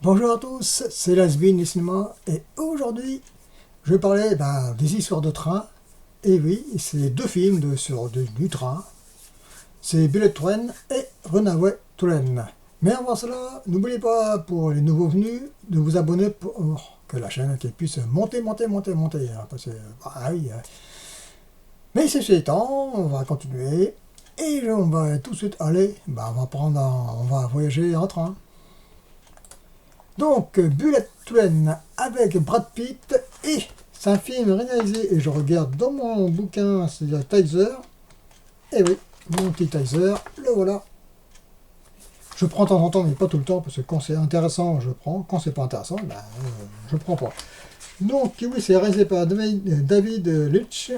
Bonjour à tous, c'est Lasbin du cinéma et aujourd'hui je vais parler des histoires de train. Et oui, c'est deux films du train. C'est Bullet Train et Runaway Train. Mais avant cela, n'oubliez pas pour les nouveaux venus de vous abonner pour que la chaîne puisse monter, hein, parce que, oui, mais ceci étant, on va continuer et on va tout de suite aller, on va voyager en train. Donc, Bullet Train avec Brad Pitt, et c'est un film réalisé, et je regarde dans mon bouquin, c'est Tizer, et oui, mon petit Tizer, le voilà. Je prends de temps en temps, mais pas tout le temps, parce que quand c'est intéressant, je prends, quand c'est pas intéressant, je prends pas. Donc, oui, c'est réalisé par David Leitch,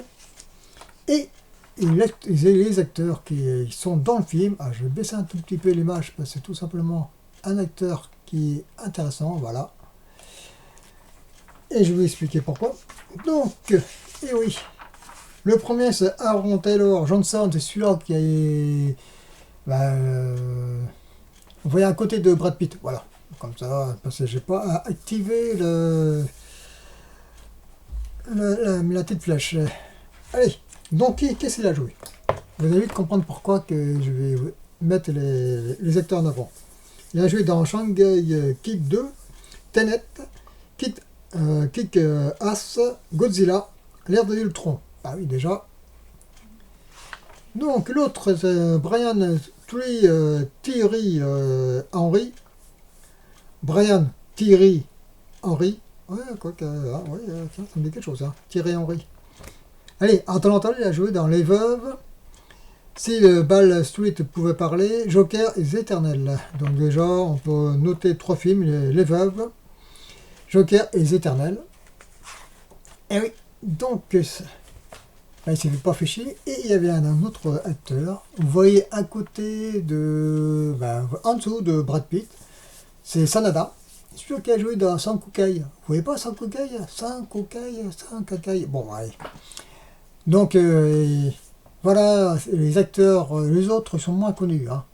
et les acteurs qui sont dans le film, je vais baisser un tout petit peu l'image, parce que c'est tout simplement un acteur qui est intéressant, voilà. Et je vais vous expliquer pourquoi. Donc, et oui, le premier c'est Aaron Taylor Johnson, c'est celui-là qui est, vous voyez à côté de Brad Pitt, voilà, comme ça, parce que j'ai pas activé la petite flèche. Allez, donc qu'est-ce qu'il a joué? Vous allez vite comprendre pourquoi que je vais mettre les acteurs en avant. Il a joué dans Shanghai Kid 2, Tenet, Kick Ass, Godzilla, l'ère de Ultron. Ah oui, déjà. Donc l'autre, c'est Brian Thierry Henry. Brian Thierry Henry. Ouais, quoi que. Ouais, ça me dit quelque chose, hein. Thierry Henry. Allez, en talent, il a joué dans Les Veuves. Si Ball Street pouvait parler, Joker et Les Éternels. Donc déjà, on peut noter trois films, Les Veuves, Joker et Les Éternels. Et oui, donc il s'est pas fait chier. Et il y avait un autre acteur. Vous voyez à côté en dessous de Brad Pitt, c'est Sanada. Celui qui a joué dans Sankukai. Vous voyez pas Sankukai? Sankukai. Bon, allez. Donc voilà, les acteurs, les autres sont moins connus, hein.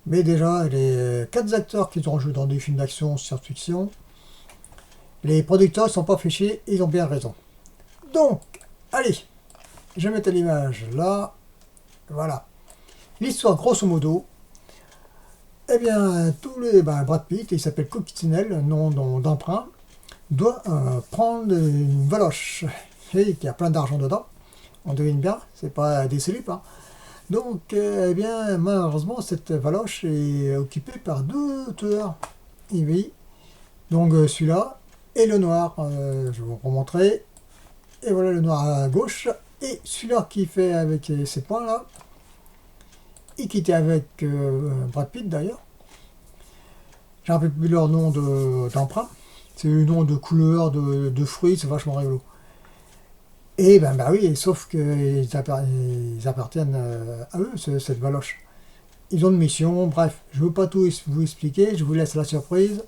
Mais déjà, les quatre acteurs qui ont joué dans des films d'action, science-fiction, les producteurs ne sont pas fichés, ils ont bien raison. Donc, allez, je vais mettre l'image là, voilà. L'histoire, grosso modo, eh bien, Brad Pitt, il s'appelle Coccinelle, nom d'emprunt, doit prendre une valoche, et qui a plein d'argent dedans, on devine bien, c'est pas des slip, hein. Donc, eh bien, malheureusement, cette valoche est occupée par deux tueurs. Et oui, donc celui-là et le noir, je vais vous remontrer. Et voilà le noir à gauche. Et celui-là qui fait avec ces points-là, et qui était avec Brad Pitt d'ailleurs. J'ai un peu plus leur nom d'emprunt. C'est le nom de couleur, de fruits, c'est vachement rigolo. Et oui, sauf qu'ils appartiennent à eux, cette valoche. Ils ont une mission, bref, je ne veux pas tout vous expliquer, je vous laisse la surprise.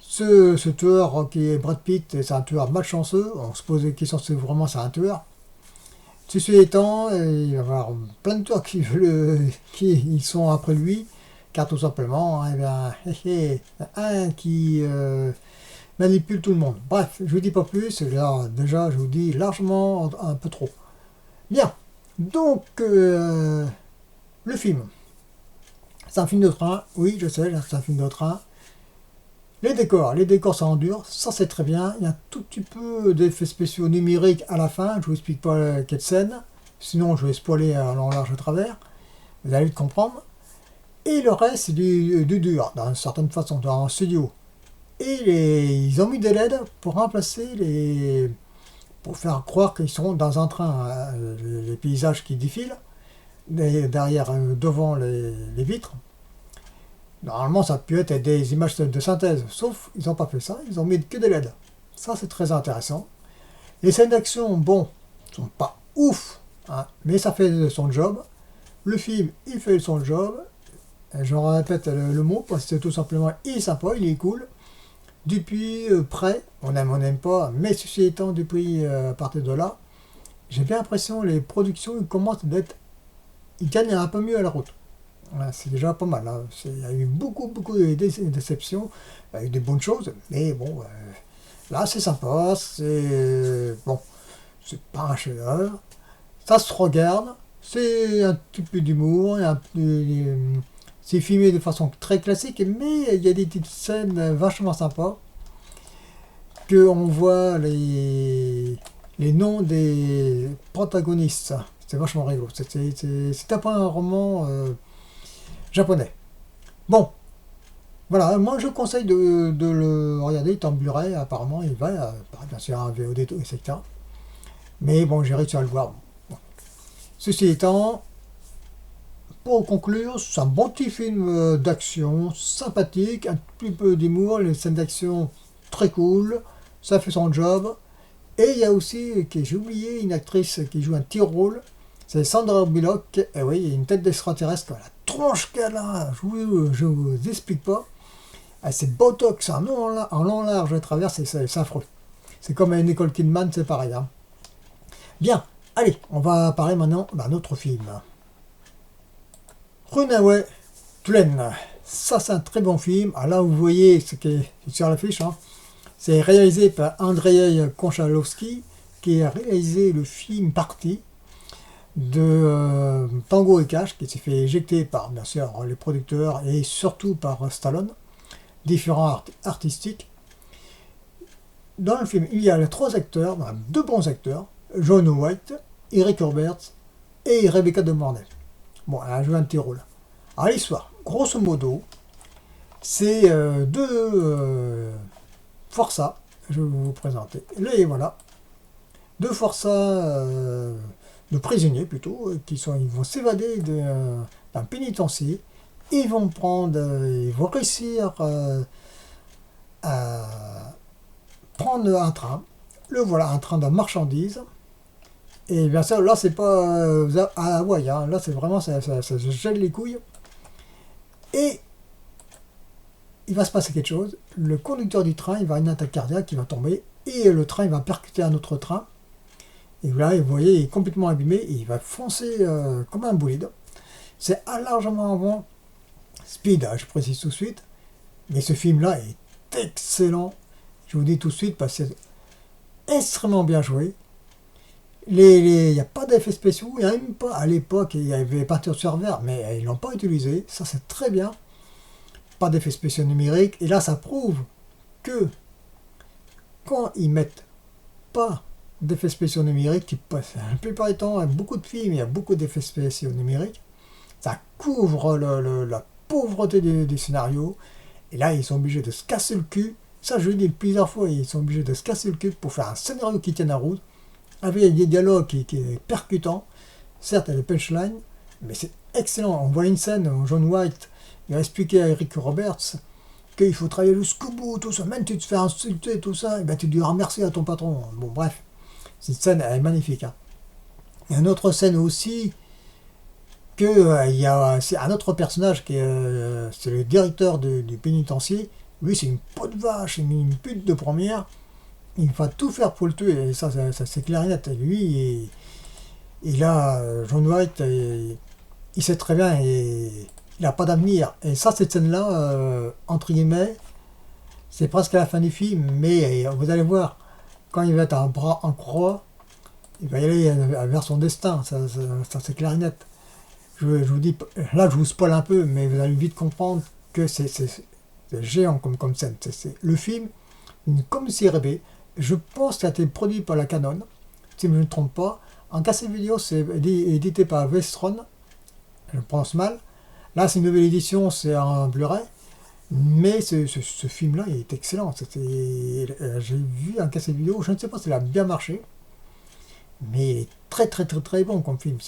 Ce tueur qui est Brad Pitt, c'est un tueur malchanceux, on se pose des questions si vraiment c'est un tueur. Ceci étant, il va y avoir plein de tueurs qui sont après lui, car tout simplement, un qui manipule tout le monde. Bref, je vous dis pas plus, là, déjà je vous dis largement un peu trop. Bien, donc le film. C'est un film de train, oui je sais, c'est un film de train. Les décors ça endure, ça c'est très bien. Il y a un tout petit peu d'effets spéciaux numériques à la fin, je vous explique pas quelle scène, sinon je vais spoiler à long large au travers, vous allez le comprendre. Et le reste c'est du dur, d'une certaine façon, dans un studio. Et ils ont mis des LED pour remplacer pour faire croire qu'ils sont dans un train, hein, les paysages qui défilent, derrière, devant les vitres. Normalement, ça peut être des images de synthèse, sauf ils n'ont pas fait ça, ils ont mis que des LED. Ça, c'est très intéressant. Les scènes d'action, bon, sont pas ouf, hein, mais ça fait son job. Le film, il fait son job. Je répète le mot, parce que c'est tout simplement, il est sympa, il est cool. Depuis près, on n'aime pas, mais ceci étant, depuis à partir de là, j'ai bien l'impression que les productions ils commencent d'être. Ils gagnent un peu mieux à la route. Voilà, c'est déjà pas mal. Hein. Il y a eu beaucoup de déceptions. Il y a eu des bonnes choses, mais bon, là c'est sympa. C'est bon, c'est pas un chef-d'œuvre. Ça se regarde. C'est un petit peu d'humour. C'est filmé de façon très classique, mais il y a des petites scènes vachement sympas. Que on voit les noms des protagonistes. C'est vachement rigolo. C'est un roman japonais. Bon, voilà, moi je conseille de le regarder, il est en Blu-ray, apparemment il va, bien sûr un VOD, etc. Mais bon, j'ai réussi à le voir. Bon. Ceci étant, pour conclure, c'est un bon petit film d'action, sympathique, un petit peu d'humour, les scènes d'action très cool, ça fait son job. Et il y a aussi, j'ai oublié, une actrice qui joue un petit rôle, c'est Sandra Bullock, et oui, il y a une tête d'extraterrestre, la tronche qu'elle a, je vous explique pas. C'est Botox en long large à travers, c'est affreux. C'est comme Nicole Kidman, c'est pareil. Hein. Bien, allez, on va parler maintenant d'un autre film. Runaway Train. Ça, c'est un très bon film. Ah, là, vous voyez ce qui est sur l'affiche. Hein. C'est réalisé par Andrzej Konchalovsky, qui a réalisé le film Party de Tango et Cash, qui s'est fait éjecter par, bien sûr, les producteurs et surtout par Stallone. Différents artistiques. Dans le film, il y a les trois acteurs, deux bons acteurs, John White, Eric Roberts et Rebecca De Mornay. Bon, elle a joué un petit rôle. Alors l'histoire, grosso modo, c'est deux forçats, je vais vous présenter. Là, et voilà, deux forçats de prisonniers plutôt, ils vont s'évader d'un pénitencier. Ils vont réussir à prendre un train. Le voilà, un train de marchandises. Et bien sûr, là, c'est pas à Hawaï. Hein. Là, c'est vraiment, ça se gèle les couilles. Et il va se passer quelque chose. Le conducteur du train, il va avoir une attaque cardiaque, il va tomber. Et le train, il va percuter un autre train. Et là, vous voyez, il est complètement abîmé. Et il va foncer comme un bolide. C'est largement avant Speed, je précise tout de suite, mais ce film-là est excellent, je vous dis tout de suite, parce que c'est extrêmement bien joué. Il n'y a pas d'effets spéciaux, il n'y a même pas, à l'époque, il y avait peinture sur verre, mais ils ne l'ont pas utilisé, ça c'est très bien. Pas d'effets spéciaux numériques, et là ça prouve que quand ils mettent pas d'effets spéciaux numériques, la plupart du temps, beaucoup de films, il y a beaucoup d'effets spéciaux numériques, ça couvre la pauvreté des scénarios. Et là, ils sont obligés de se casser le cul. Ça, je le dis plusieurs fois, ils sont obligés de se casser le cul pour faire un scénario qui tienne la route, avec des dialogues qui est percutant. Certes, il y a des punchlines, mais c'est excellent. On voit une scène où John White il a expliqué à Eric Roberts qu'il faut travailler jusqu'au bout, tout ça. Même si tu te fais insulter, tout ça, et ben, tu dois remercier à ton patron. Bon, bref, cette scène, elle est magnifique. Hein. Il y a une autre scène aussi, il y a un autre personnage qui est c'est le directeur du pénitencier. Lui, c'est une peau de vache, une pute de première. Il va tout faire pour le tuer, et ça c'est clair et net. Et lui, il a John White, il sait très bien, et il n'a pas d'avenir. Et ça, cette scène-là, entre guillemets, c'est presque à la fin du film, mais vous allez voir, quand il va être un bras en croix, il va y aller vers son destin, ça c'est clair et net. Je vous dis, là je vous spoil un peu, mais vous allez vite comprendre que c'est géant comme scène. C'est le film, comme série B, je pense qu'il a été produit par la Canon, si je ne me trompe pas. En cassette vidéo, c'est édité par Vestron, je prononce mal. Là, c'est une nouvelle édition, c'est un Blu-ray, mais ce film-là, il est excellent. J'ai vu un cassette vidéo, je ne sais pas s'il a bien marché, mais il est très bon comme film.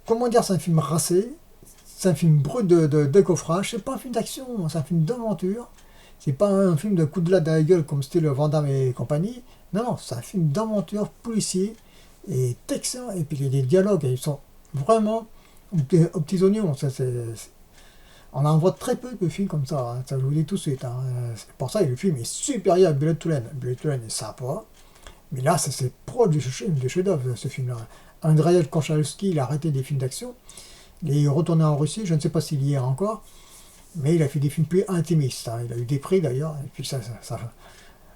Comment dire, c'est un film racé, c'est un film brut de décoffrage, c'est pas un film d'action, c'est un film d'aventure, c'est pas un film de coup de latte à la gueule comme style Van Damme et compagnie, non, c'est un film d'aventure policier, et excellent, et puis les dialogues, ils sont vraiment aux petits oignons, on en voit très peu de films comme ça, hein, ça je vous le dis tout de suite, hein, c'est pour ça que le film est supérieur à Bullet Train. Bullet Train est sympa, mais là c'est proche du chef-d'œuvre ce film-là. Andrzej Konchalovsky, il a arrêté des films d'action. Il est retourné en Russie, je ne sais pas s'il y est encore, mais il a fait des films plus intimistes. Hein. Il a eu des prix d'ailleurs, et puis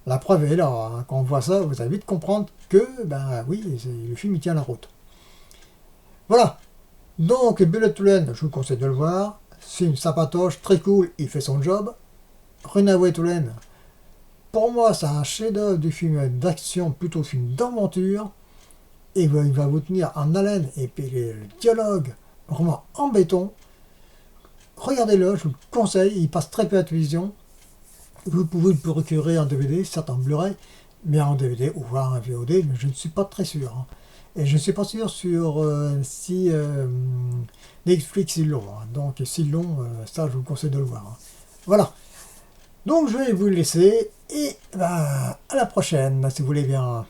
la preuve est là. Hein. Quand on voit ça, vous allez vite comprendre que, ben oui, le film il tient la route. Voilà. Donc, Bullet Train, je vous conseille de le voir. C'est une sympatoche, très cool, il fait son job. Runaway Train, pour moi, c'est un chef-d'œuvre du film d'action, plutôt film d'aventure. Et il va vous tenir en haleine. Et puis le dialogue, vraiment en béton. Regardez-le, je vous le conseille. Il passe très peu à la télévision. Vous pouvez le procurer en DVD, certes en Blu-ray, mais en DVD ou voir en VOD, mais je ne suis pas très sûr. Hein. Et je ne suis pas sûr sur si Netflix ils l'ont. Hein. Donc s'ils l'ont, ça je vous conseille de le voir. Hein. Voilà. Donc je vais vous laisser et ben, à la prochaine, si vous voulez bien.